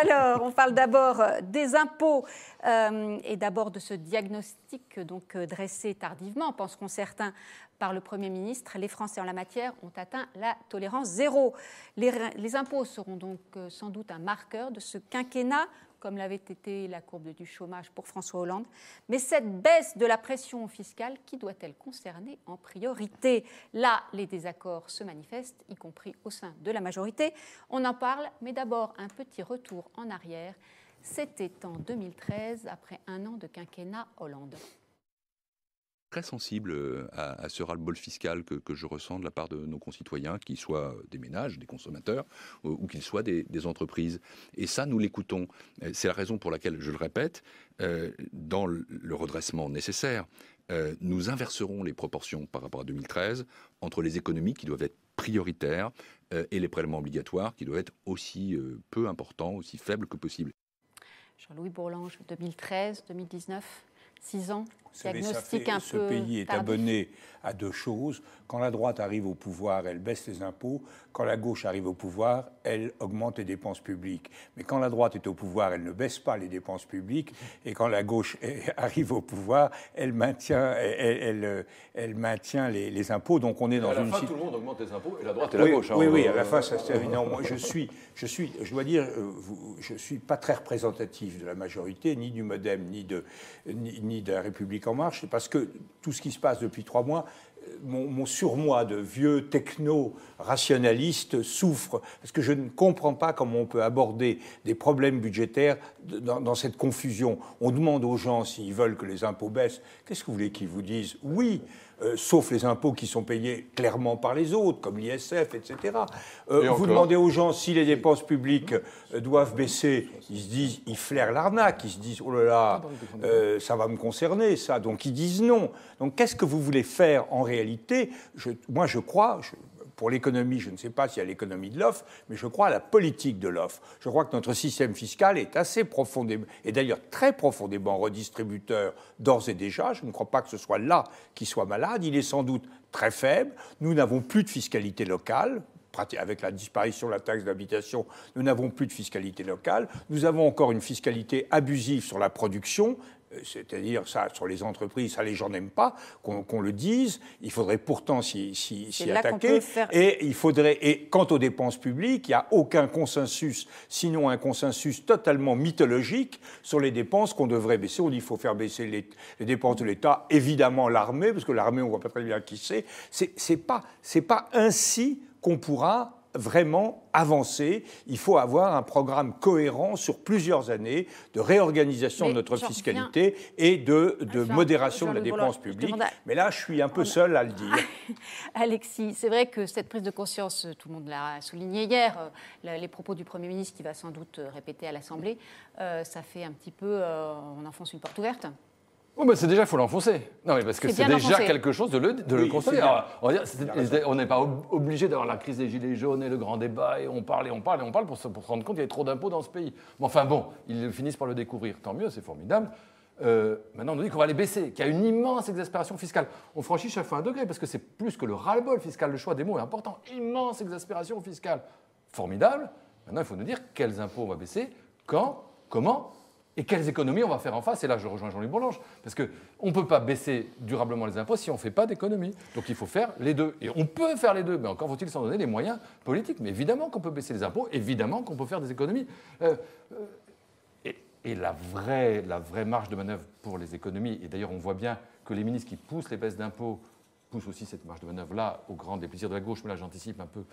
Alors, on parle d'abord des impôts et d'abord de ce diagnostic dressé tardivement, penseront certains, par le Premier ministre. Les Français en la matière ont atteint la tolérance zéro. Les impôts seront donc sans doute un marqueur de ce quinquennat, comme l'avait été la courbe du chômage pour François Hollande. Mais cette baisse de la pression fiscale, qui doit-elle concerner en priorité? Là, les désaccords se manifestent, y compris au sein de la majorité. On en parle, mais d'abord un petit retour en arrière. C'était en 2013, après un an de quinquennat Hollande. Très sensible à ce ras-le-bol fiscal que je ressens de la part de nos concitoyens, qu'ils soient des ménages, des consommateurs, ou qu'ils soient des entreprises. Et ça, nous l'écoutons. C'est la raison pour laquelle, je le répète, dans le redressement nécessaire, nous inverserons les proportions par rapport à 2013 entre les économies qui doivent être prioritaires et les prélèvements obligatoires qui doivent être aussi peu importants, aussi faibles que possible. Jean-Louis Bourlanges, 2013, 2019, 6 ans. Vous savez, ce pays est abonné à deux choses. Quand la droite arrive au pouvoir, elle baisse les impôts. Quand la gauche arrive au pouvoir, elle augmente les dépenses publiques. Mais quand la droite est au pouvoir, elle ne baisse pas les dépenses publiques. Et quand la gauche arrive au pouvoir, elle maintient les impôts. Donc on est dans une... À la fin, tout le monde augmente les impôts, et la droite et la gauche. Oui, à la fin, ça se termine. Non, moi, je dois dire, je ne suis pas très représentatif de la majorité, ni du MoDem, ni de la République En Marche. C'est parce que tout ce qui se passe depuis 3 mois, mon surmoi de vieux techno-rationaliste souffre, parce que je ne comprends pas comment on peut aborder des problèmes budgétaires dans cette confusion. On demande aux gens s'ils veulent que les impôts baissent. Qu'est-ce que vous voulez qu'ils vous disent? Oui, sauf les impôts qui sont payés clairement par les autres, comme l'ISF, etc. Vous demandez aux gens si les dépenses publiques doivent baisser, ils se disent, ils flairent l'arnaque, ils se disent, oh là là, ça va me concerner, ça. Donc ils disent non. Donc qu'est-ce que vous voulez faire en réalité? Moi, je crois... Pour l'économie, je ne sais pas s'il y a l'économie de l'offre, mais je crois à la politique de l'offre. Je crois que notre système fiscal est assez profondément, et d'ailleurs très profondément redistributeur d'ores et déjà. Je ne crois pas que ce soit là qu'il soit malade. Il est sans doute très faible. Nous n'avons plus de fiscalité locale. Avec la disparition de la taxe d'habitation, nous n'avons plus de fiscalité locale. Nous avons encore une fiscalité abusive sur la production, c'est-à-dire ça, sur les entreprises, ça les gens n'aiment pas, qu'on le dise. Il faudrait pourtant s'y attaquer. Et quant aux dépenses publiques, il n'y a aucun consensus, sinon un consensus totalement mythologique sur les dépenses qu'on devrait baisser. On dit qu'il faut faire baisser les dépenses de l'État, évidemment l'armée, parce que l'armée, on ne voit pas très bien qui c'est. C'est pas ainsi qu'on pourra vraiment avancer. Il faut avoir un programme cohérent sur plusieurs années de réorganisation de notre fiscalité et de modération de la dépense publique. Mais là, je suis un peu seul à le dire. Alexis, c'est vrai que cette prise de conscience, tout le monde l'a souligné hier, les propos du Premier ministre qui va sans doute répéter à l'Assemblée, ça fait un petit peu, on enfonce une porte ouverte. Oh ben c'est déjà, il faut l'enfoncer. Non, mais parce que c'est déjà quelque chose de le constater. On n'est pas obligé d'avoir la crise des Gilets jaunes et le grand débat, et on parle pour se rendre compte qu'il y a trop d'impôts dans ce pays. Mais enfin bon, ils finissent par le découvrir. Tant mieux, c'est formidable. Maintenant, on nous dit qu'on va les baisser, qu'il y a une immense exaspération fiscale. On franchit chaque fois un degré, parce que c'est plus que le ras-le-bol fiscal. Le choix des mots est important. Immense exaspération fiscale. Formidable. Maintenant, il faut nous dire quels impôts on va baisser, quand, comment, et quelles économies on va faire en face. Et là, je rejoins Jean-Louis Bourlanges, parce qu'on ne peut pas baisser durablement les impôts si on ne fait pas d'économies. Donc il faut faire les deux. Et on peut faire les deux, mais encore faut-il s'en donner les moyens politiques. Mais évidemment qu'on peut baisser les impôts, évidemment qu'on peut faire des économies. Et la vraie marge de manœuvre pour les économies, et d'ailleurs on voit bien que les ministres qui poussent les baisses d'impôts poussent aussi cette marge de manœuvre-là au grand déplaisir de la gauche, mais là j'anticipe un peu,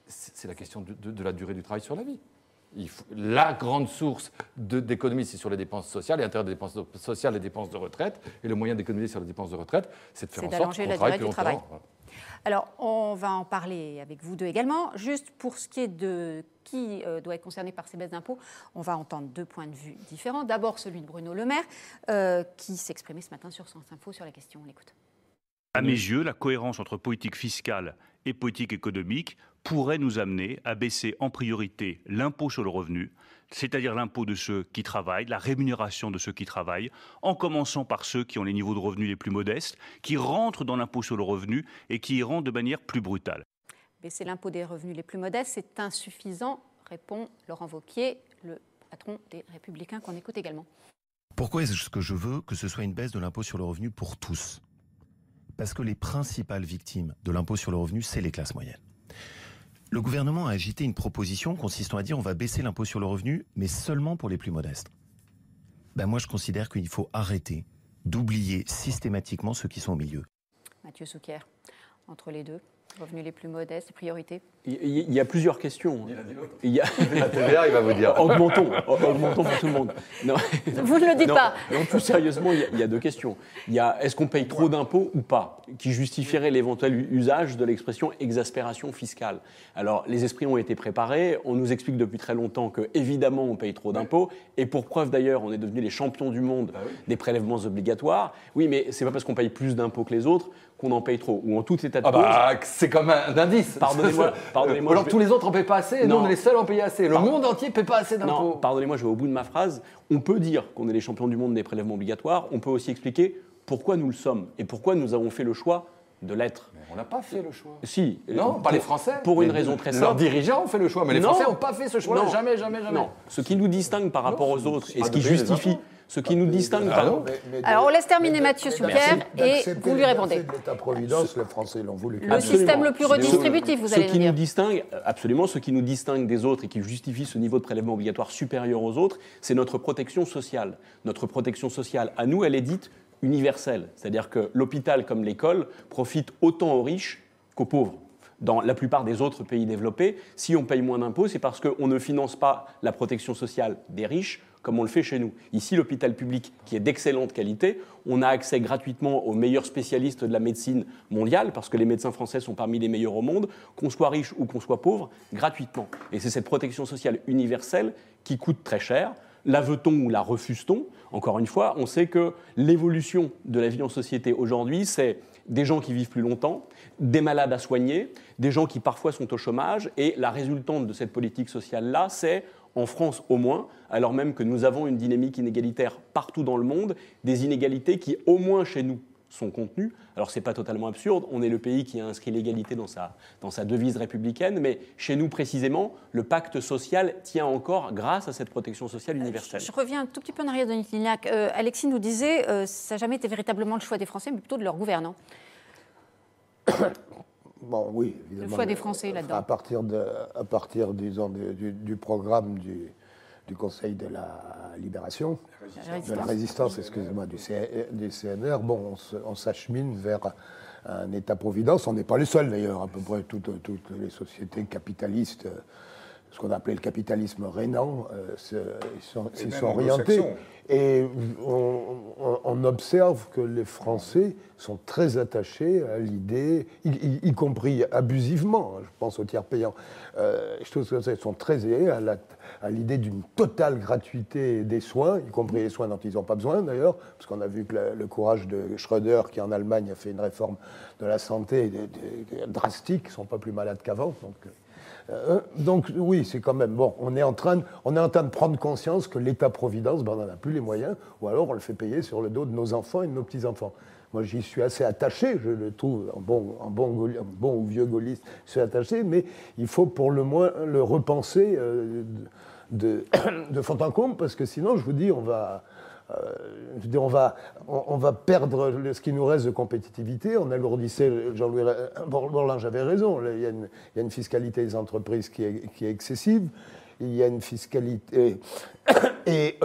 c'est la question de la durée du travail sur la vie. La grande source d'économie, c'est sur les dépenses sociales, et à l'intérieur des dépenses sociales, les dépenses de retraite. Et le moyen d'économiser sur les dépenses de retraite, c'est de faire en sorte qu'on travaille plus longtemps. Alors, on va en parler avec vous deux également. Juste pour ce qui est de qui doit être concerné par ces baisses d'impôts, on va entendre 2 points de vue différents. D'abord, celui de Bruno Le Maire, qui s'exprimait ce matin sur France Info sur la question. On l'écoute. À mes yeux, la cohérence entre politique fiscale et politique économique pourrait nous amener à baisser en priorité l'impôt sur le revenu, c'est-à-dire l'impôt de ceux qui travaillent, la rémunération de ceux qui travaillent, en commençant par ceux qui ont les niveaux de revenus les plus modestes, qui rentrent dans l'impôt sur le revenu et qui y rentrent de manière plus brutale. Baisser l'impôt des revenus les plus modestes, c'est insuffisant, répond Laurent Wauquiez, le patron des Républicains, qu'on écoute également. Pourquoi est-ce que je veux que ce soit une baisse de l'impôt sur le revenu pour tous ? Parce que les principales victimes de l'impôt sur le revenu, c'est les classes moyennes. Le gouvernement a agité une proposition consistant à dire on va baisser l'impôt sur le revenu, mais seulement pour les plus modestes. Moi, je considère qu'il faut arrêter d'oublier systématiquement ceux qui sont au milieu. Mathieu Souquier, entre les deux, revenus les plus modestes, priorités. Il y a plusieurs questions. La TVA, il va vous dire. Augmentons pour tout le monde. Non. Vous ne le dites pas. Non, plus sérieusement, il y a deux questions. Il y a est-ce qu'on paye trop d'impôts ou pas, qui justifierait l'éventuel usage de l'expression exaspération fiscale. Alors, les esprits ont été préparés. On nous explique depuis très longtemps que, évidemment, on paye trop d'impôts. Et pour preuve, d'ailleurs, on est devenus les champions du monde des prélèvements obligatoires. Oui, mais c'est pas parce qu'on paye plus d'impôts que les autres qu'on en paye trop. Ou en tout état de cause. C'est comme un indice. Pardonnez-moi. Alors tous les autres en paient pas assez, et nous on est les seuls à en payer assez. Le monde entier ne paie pas assez d'impôts. Non, pardonnez-moi, je vais au bout de ma phrase. On peut dire qu'on est les champions du monde des prélèvements obligatoires. On peut aussi expliquer pourquoi nous le sommes et pourquoi nous avons fait le choix de l'être. Mais on n'a pas fait le choix. Si. Non, pas les Français. Pour une raison très simple. Leurs dirigeants ont fait le choix, mais les Français n'ont pas fait ce choix-là. Jamais. Non. Ce qui nous distingue par rapport aux autres et ce qui justifie... Ce qui nous distingue... Alors, on laisse terminer Mathieu Souquier et vous lui répondez. L'État-providence, les Français l'ont voulu. Le système le plus redistributif, vous allez nous dire. Absolument, ce qui nous distingue des autres et qui justifie ce niveau de prélèvement obligatoire supérieur aux autres, c'est notre protection sociale. Notre protection sociale, à nous, elle est dite universelle. C'est-à-dire que l'hôpital comme l'école profitent autant aux riches qu'aux pauvres. Dans la plupart des autres pays développés, si on paye moins d'impôts, c'est parce qu'on ne finance pas la protection sociale des riches comme on le fait chez nous. Ici, l'hôpital public, qui est d'excellente qualité, on a accès gratuitement aux meilleurs spécialistes de la médecine mondiale, parce que les médecins français sont parmi les meilleurs au monde, qu'on soit riche ou qu'on soit pauvre, gratuitement. Et c'est cette protection sociale universelle qui coûte très cher. La veut-on ou la refuse-t-on ? Encore une fois, on sait que l'évolution de la vie en société aujourd'hui, c'est des gens qui vivent plus longtemps, des malades à soigner, des gens qui parfois sont au chômage, et la résultante de cette politique sociale-là, c'est, en France au moins, alors même que nous avons une dynamique inégalitaire partout dans le monde, des inégalités qui, au moins chez nous, sont contenues. Alors, ce n'est pas totalement absurde, on est le pays qui a inscrit l'égalité dans sa devise républicaine, mais chez nous, précisément, le pacte social tient encore grâce à cette protection sociale universelle. Je reviens un tout petit peu en arrière de Lignac. Alexis nous disait ça n'a jamais été véritablement le choix des Français, mais plutôt de leurs gouvernants. Bon, oui, évidemment. Le choix des Français là-dedans. À partir disons, du programme du Conseil de la Libération, de la Résistance, excusez-moi, du CNR, bon, on s'achemine vers un État-providence. On n'est pas les seuls d'ailleurs, à peu près toutes les sociétés capitalistes, ce qu'on appelait le capitalisme rénan, s'y sont orientés. Et on observe que les Français sont très attachés à l'idée, y compris abusivement, je pense aux tiers payants, je trouve que ils sont très liés à l'idée d'une totale gratuité des soins, y compris les soins dont ils n'ont pas besoin d'ailleurs, parce qu'on a vu que le courage de Schröder, qui en Allemagne a fait une réforme de la santé drastique, ils ne sont pas plus malades qu'avant. Donc oui, c'est quand même bon. On est en train de prendre conscience que l'État-providence, on n'en a plus les moyens, ou alors on le fait payer sur le dos de nos enfants et de nos petits-enfants. Moi, j'y suis assez attaché, je le trouve, un bon ou vieux gaulliste, je suis attaché, mais il faut pour le moins le repenser de fond en comble, parce que sinon, je vous dis, on va perdre ce qui nous reste de compétitivité. On alourdissait, Jean-Louis Borlin, j'avais raison, il y a une fiscalité des entreprises qui est excessive. Il y a une fiscalité et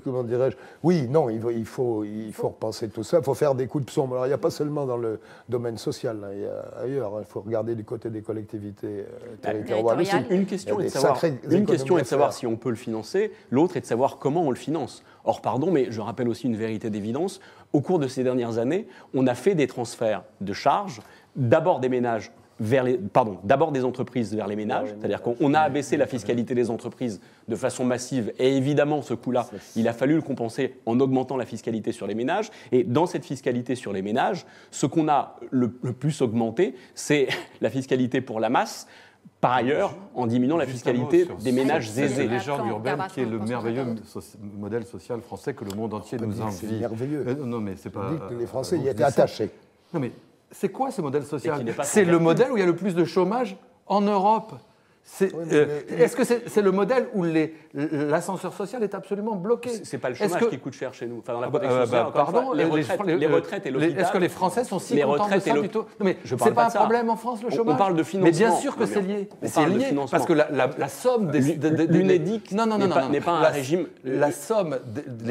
comment dirais-je ? Oui, non, il faut repenser tout ça. Il faut faire des coups de psaume. Alors il n'y a pas seulement dans le domaine social, hein, il y a ailleurs. Il faut regarder du côté des collectivités territoriales. Une question est de savoir si on peut le financer. L'autre est de savoir comment on le finance. Or, pardon, mais je rappelle aussi une vérité d'évidence. Au cours de ces dernières années, on a fait des transferts de charges, d'abord des ménages d'abord des entreprises vers les ménages, c'est-à-dire qu'on a abaissé la fiscalité des entreprises de façon massive, et évidemment ce coût-là, il a fallu le compenser en augmentant la fiscalité sur les ménages, et dans cette fiscalité sur les ménages, ce qu'on a le plus augmenté, c'est la fiscalité pour la masse, par ailleurs, en diminuant la fiscalité des ménages aisés. Les gens urbains, qui est le merveilleux modèle social français que le monde entier nous envie. C'est merveilleux. Non, mais c'est pas. Les Français y étaient attachés. Non, mais c'est quoi ce modèle social ? C'est le modèle où il y a le plus de chômage en Europe. Est-ce que c'est le modèle où l'ascenseur social est absolument bloqué? C'est pas le chômage qui coûte cher chez nous. Enfin, dans la protection sociale, pardon, les retraites et l'hôpital. Est-ce que les Français sont si contents de ça plutôt? Non, mais c'est pas un problème en France, le chômage? On parle de financement. Mais bien sûr que c'est lié. C'est lié parce que la somme des l'UNEDIC n'est pas un régime. Les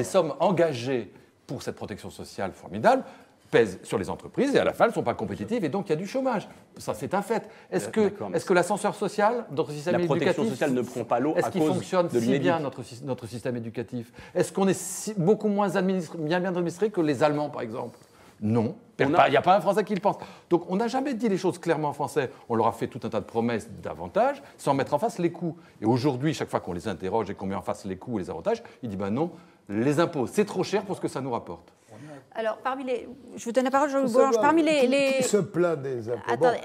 sommes engagées pour cette protection sociale formidable pèsent sur les entreprises et à la fin, elles ne sont pas compétitives et donc il y a du chômage. Ça, c'est un fait. Est-ce que l'ascenseur social, notre système éducatif... La protection sociale ne prend pas l'eau à cause de l'UNEDIC. Est-ce qu'il fonctionne si bien, notre système éducatif? Est-ce qu'on est beaucoup moins bien administré que les Allemands, par exemple? Non. Il n'y a pas un Français qui le pense. Donc on n'a jamais dit les choses clairement en français. On leur a fait tout un tas de promesses d'avantages sans mettre en face les coûts. Et aujourd'hui, chaque fois qu'on les interroge et qu'on met en face les coûts et les avantages, ils disent non, les impôts, c'est trop cher pour ce que ça nous rapporte. Alors, je vous donne la parole, Jean-Louis Bourlanges. Parmi les... Qui se plaint des impôts? Attendez,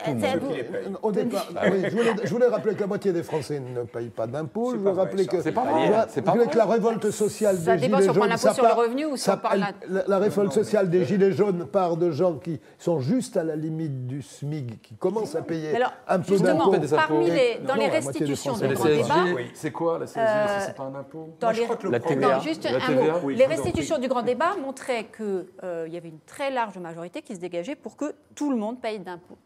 au départ, je voulais rappeler que la moitié des Français ne payent pas d'impôts. Je voulais rappeler que, que la révolte sociale des Gilets jaunes... Ça dépend si on prend l'impôt sur le revenu ou si on parle... La révolte sociale des Gilets jaunes part de gens qui sont juste à la limite du SMIC, qui commencent à payer un peu d'impôts. Dans les restitutions du grand débat... C'est quoi la CSG? C'est pas un impôt? La TVA. Juste un mot. Les restitutions du grand débat montraient que il y avait une très large majorité qui se dégageait pour que tout le monde paye des impôts.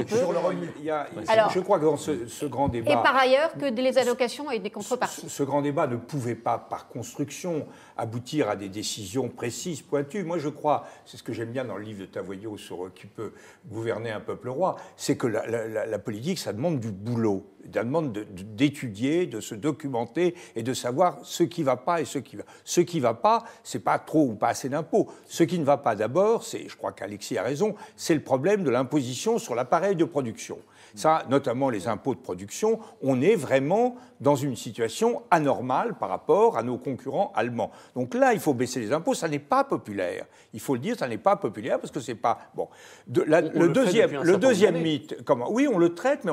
Sur le revenu. Je crois que dans ce grand débat... Et par ailleurs, que les allocations et des contreparties. Ce grand débat ne pouvait pas, par construction, aboutir à des décisions précises, pointues. Moi, je crois, c'est ce que j'aime bien dans le livre de Tavoyot sur qui peut gouverner un peuple roi, c'est que la politique, ça demande du boulot. Ça demande d'étudier, de se documenter et de savoir ce qui ne va pas et ce qui va. Ce qui ne va pas, ce n'est pas trop ou pas assez d'impôts. Ce qui ne va pas d'abord, je crois qu'Alexis a raison, c'est le problème de l'imposition sur l'appareil de production. Ça, notamment les impôts de production, on est vraiment dans une situation anormale par rapport à nos concurrents allemands. Donc là, il faut baisser les impôts, ça n'est pas populaire. Il faut le dire, ça n'est pas populaire parce que c'est pas... Bon. Le deuxième mythe, oui, on le traite, mais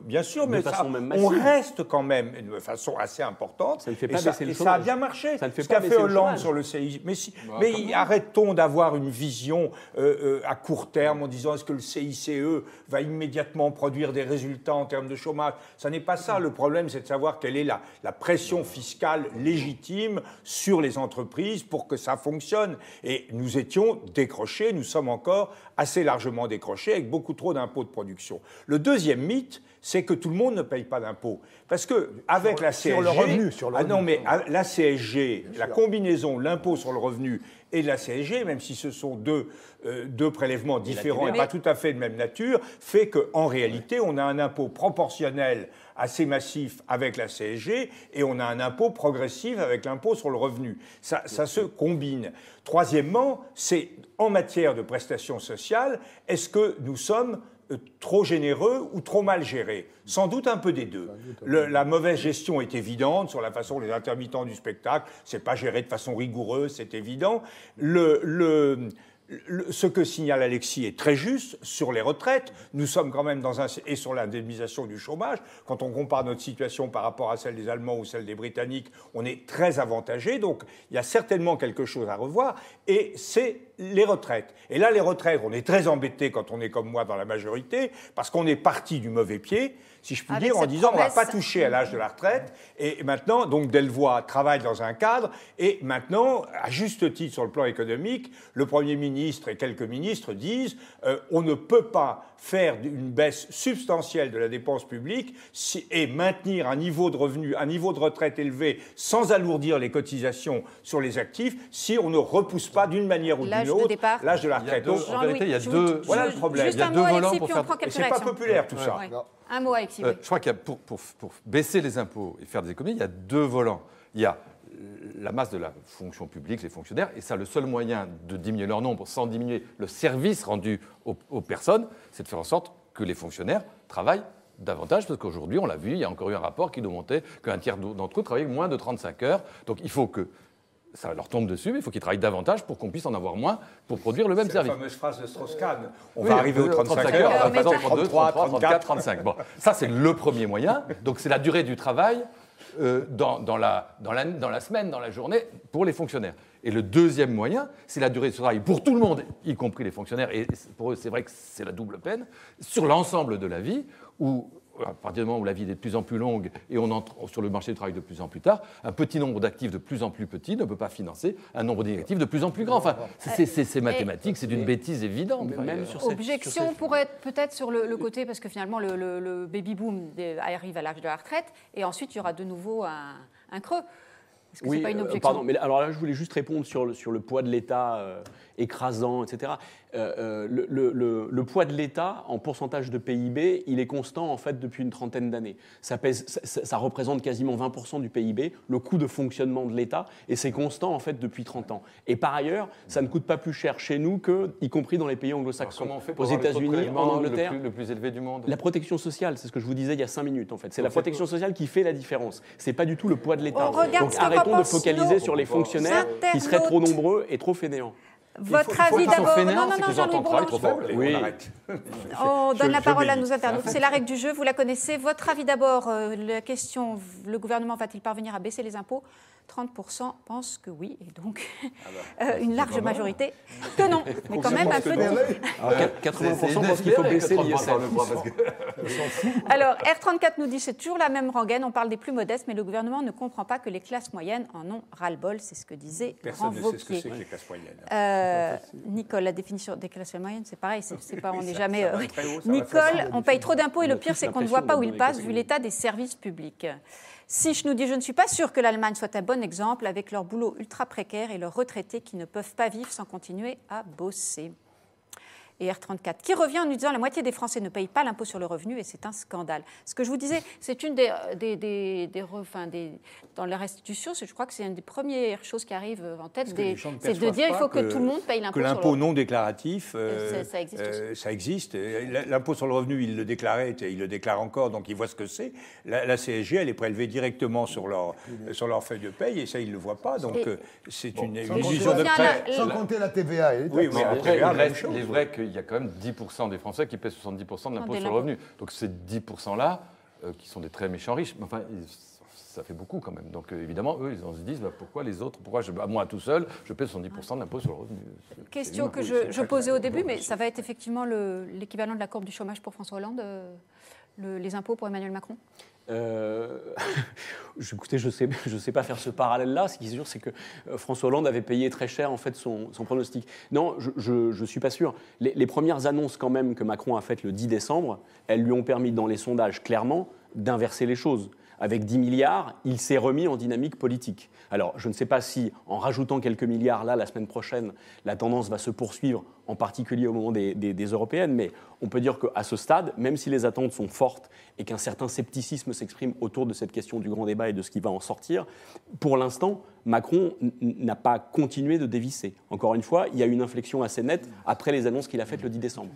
bien sûr, mais ça, on reste quand même de façon assez importante. Ça ne fait pas baisser le chômage. Ça a bien marché. Ce qu'a fait Hollande sur le CICE. Mais arrêtons d'avoir une vision à court terme en disant est-ce que le CICE va immédiatement produire des résultats en termes de chômage. Ça n'est pas ça. Le problème, c'est de savoir quelle est la pression fiscale légitime sur les entreprises pour que ça fonctionne. Et nous étions décrochés, nous sommes encore assez largement décrochés avec beaucoup trop d'impôts de production. Le deuxième mythe, c'est que tout le monde ne paye pas d'impôts. Parce qu'avec la CSG... Non, mais la CSG, la combinaison, l'impôt sur le revenu et la CSG, même si ce sont deux prélèvements différents et pas tout à fait de même nature, fait qu'en réalité, on a un impôt proportionnel assez massif avec la CSG et on a un impôt progressif avec l'impôt sur le revenu. Ça se combine. Troisièmement, c'est en matière de prestations sociales, est-ce que nous sommes trop généreux ou trop mal gérés? Sans doute un peu des deux. La mauvaise gestion est évidente sur la façon les intermittents du spectacle, c'est pas géré de façon rigoureuse, c'est évident. Ce que signale Alexis est très juste sur les retraites. Nous sommes quand même et sur l'indemnisation du chômage. Quand on compare notre situation par rapport à celle des Allemands ou celle des Britanniques, on est très avantagé. Donc, il y a certainement quelque chose à revoir. Et c'est les retraites. Et là, les retraites, on est très embêtés quand on est comme moi dans la majorité, parce qu'on est parti du mauvais pied, si je puis dire, en disant on ne va pas toucher à l'âge de la retraite. Et maintenant, donc Delvoye travaille dans un cadre. Et maintenant, à juste titre sur le plan économique, le Premier ministre et quelques ministres disent on ne peut pas faire une baisse substantielle de la dépense publique et maintenir un niveau de revenu, un niveau de retraite élevé sans alourdir les cotisations sur les actifs si on ne repousse pas d'une manière ou d'une autre l'âge de la retraite. En vérité, il y a deux... Voilà le problème. Il y a deux volants pour faire... Et c'est pas populaire tout ça. Un mot, Alexis. Je crois qu'il y a, pour baisser les impôts et faire des économies, il y a deux volants. Il y a la masse de la fonction publique, les fonctionnaires, et ça, le seul moyen de diminuer leur nombre sans diminuer le service rendu aux personnes, c'est de faire en sorte que les fonctionnaires travaillent davantage, parce qu'aujourd'hui, on l'a vu, il y a encore eu un rapport qui nous montrait qu'un tiers d'entre eux travaillaient moins de 35 heures. Donc il faut que ça leur tombe dessus, mais il faut qu'ils travaillent davantage pour qu'on puisse en avoir moins pour produire le même service. C'est la fameuse phrase de Strauss-Kahn. On va arriver aux 35 heures, on va passer en 32, 33, 34, 35. Bon, ça, c'est le premier moyen. Donc c'est la durée du travail dans la semaine, dans la journée, pour les fonctionnaires. Et le deuxième moyen, c'est la durée de travail pour tout le monde, y compris les fonctionnaires. Et pour eux, c'est vrai que c'est la double peine, sur l'ensemble de la vie, où à partir du moment où la vie est de plus en plus longue et on entre sur le marché du travail de plus en plus tard, un petit nombre d'actifs de plus en plus petits ne peut pas financer un nombre d'inactifs de plus en plus grand. Enfin, c'est mathématique, c'est une bêtise évidente. Même sur objection pourrait être peut-être sur le côté, parce que finalement le baby-boom arrive à l'âge de la retraite, et ensuite il y aura de nouveau un creux. Est-ce que c'est pas une objection ? Pardon, mais alors là, je voulais juste répondre sur le poids de l'État écrasant, etc. Le poids de l'État en pourcentage de PIB, il est constant en fait depuis une trentaine d'années. Ça représente quasiment 20% du PIB, le coût de fonctionnement de l'État, et c'est constant en fait depuis 30 ans. Et par ailleurs, ça ne coûte pas plus cher chez nous que, y compris dans les pays anglo-saxons, aux États-Unis, en Angleterre. Le plus élevé du monde. La protection sociale, c'est ce que je vous disais il y a 5 minutes en fait. C'est la protection sociale qui fait la différence. C'est pas du tout le poids de l'État. Donc arrêtons de focaliser sur les fonctionnaires qui seraient trop nombreux et trop fainéants. Votre avis d'abord. Oui. On donne la parole à nos internautes. C'est la règle du jeu, vous la connaissez. Votre avis d'abord. La question, le gouvernement va-t-il parvenir à baisser les impôts ? 30% pensent que oui, et donc une large majorité que non. Mais quand même un peu. 80% pensent qu'il faut baisser l'ISF. Alors, R34 nous dit c'est toujours la même rengaine, on parle des plus modestes, mais le gouvernement ne comprend pas que les classes moyennes en ont ras-le-bol, c'est ce que disait Personne Grand ne sait ce que c'est que les classes moyennes. Nicole, la définition des classes moyennes, c'est pareil, c'est pas, on n'est jamais... Nicole, on paye trop d'impôts et le pire, c'est qu'on ne voit pas où ils passent, vu l'état des services publics. Sich nous dit « Je ne suis pas sûre que l'Allemagne soit un bon exemple avec leur boulot ultra précaire et leurs retraités qui ne peuvent pas vivre sans continuer à bosser. » Et R34, qui revient en nous disant « La moitié des Français ne payent pas l'impôt sur le revenu et c'est un scandale. » Ce que je vous disais, c'est une dans la restitution, je crois que c'est une des premières choses qui arrivent en tête, c'est de dire il faut que tout le monde paye l'impôt sur le revenu. Que l'impôt non déclaratif, ça existe. L'impôt sur le revenu, il le déclarait et il le déclare encore, donc ils voient ce que c'est. La CSG, elle est prélevée directement sur leur feuille de paye et ça, ils ne le voient pas. Donc c'est une illusion de prêt. Sans compter la TVA. Oui, mais après, il est vrai qu'il y a quand même 10% des Français qui paient 70% de l'impôt sur le revenu. Donc ces 10%-là, qui sont des très méchants riches, enfin, ça fait beaucoup quand même. Donc évidemment, eux, ils se disent pourquoi les autres, moi tout seul, je paie 70% de l'impôt sur le revenu. Question que je posais au début, mais ça va être effectivement l'équivalent de la courbe du chômage pour François Hollande, les impôts pour Emmanuel Macron ? Écoutez, je sais pas faire ce parallèle-là. Ce qui est sûr, c'est que François Hollande avait payé très cher en fait son pronostic. Non, je suis pas sûr. Les premières annonces quand même que Macron a faites le 10 décembre, elles lui ont permis dans les sondages clairement d'inverser les choses. Avec 10 milliards, il s'est remis en dynamique politique. Alors, je ne sais pas si, en rajoutant quelques milliards là, la semaine prochaine, la tendance va se poursuivre, en particulier au moment des européennes, mais on peut dire qu'à ce stade, même si les attentes sont fortes et qu'un certain scepticisme s'exprime autour de cette question du grand débat et de ce qui va en sortir, pour l'instant, Macron n'a pas continué de dévisser. Encore une fois, il y a une inflexion assez nette après les annonces qu'il a faites le 10 décembre.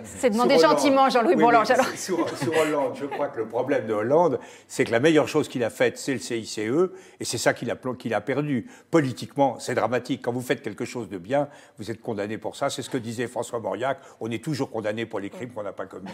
C'est demandé gentiment, Jean-Louis Bourlange. Sur Hollande, je crois que le problème de Hollande, c'est que la meilleure chose qu'il a faite, c'est le CICE, et c'est ça qu'il a perdu. Politiquement, c'est dramatique. Quand vous faites quelque chose de bien, vous êtes condamné pour ça. C'est ce que disait François Mauriac. On est toujours condamné pour les crimes qu'on n'a pas commis.